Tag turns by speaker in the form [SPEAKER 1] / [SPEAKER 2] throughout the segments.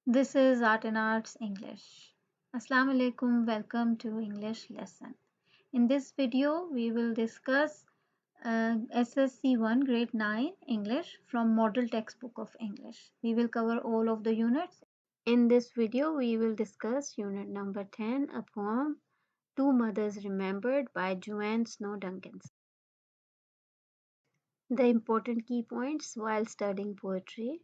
[SPEAKER 1] This is Art and Arts English. Assalamu alaikum, welcome to English lesson. In this video, we will discuss SSC1 Grade 9 English from Model Textbook of English. We will cover all of the units. In this video, we will discuss unit number 10, a poem, Two Mothers Remembered by Joann Snow Duncanson. The important key points while studying poetry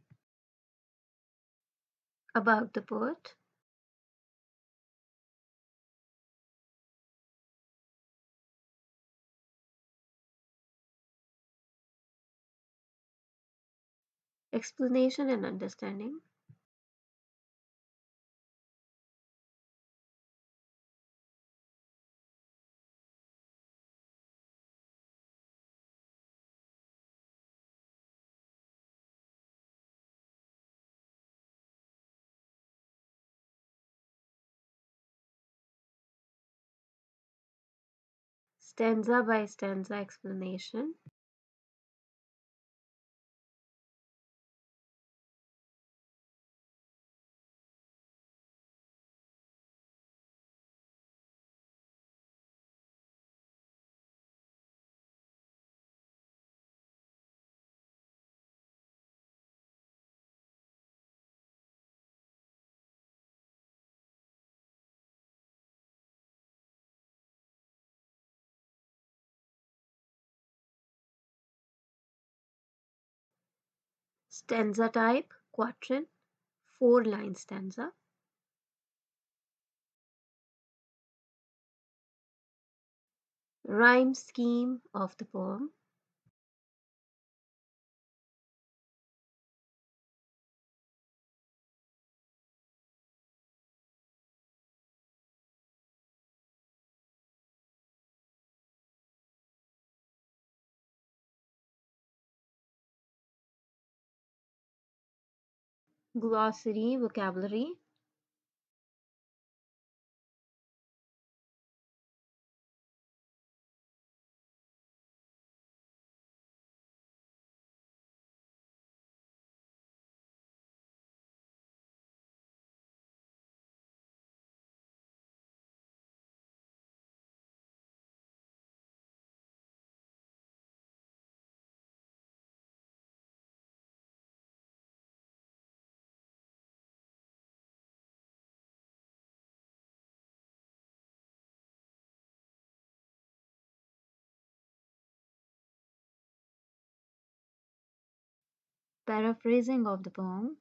[SPEAKER 1] about the poet. Explanation and understanding. Stanza by stanza explanation. Stanza type, quatrain, 4-line stanza. Rhyme scheme of the poem. Glossary, vocabulary. Paraphrasing of the poem.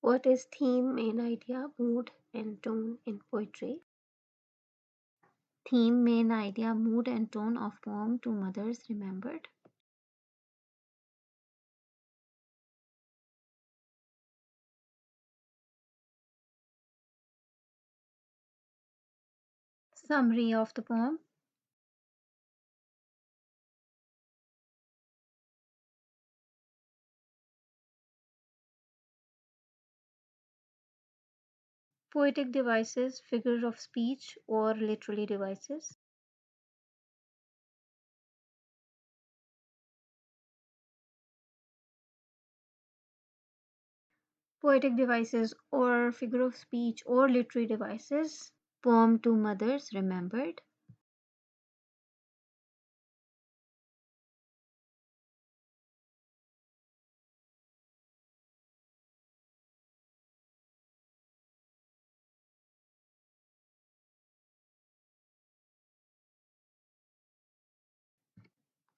[SPEAKER 1] What is theme, main idea, mood, and tone in poetry? Theme, main idea, mood, and tone of poem Two Mothers Remembered. Summary of the poem. Poetic devices, figures of speech, or literary devices. Poetic devices or figure of speech or literary devices. Poem Two Mothers Remembered.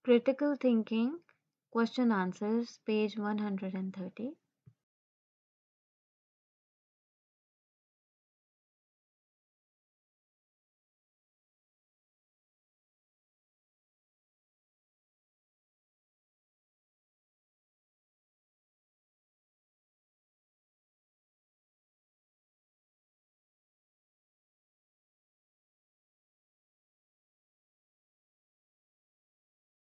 [SPEAKER 1] Critical thinking, question answers, page 130.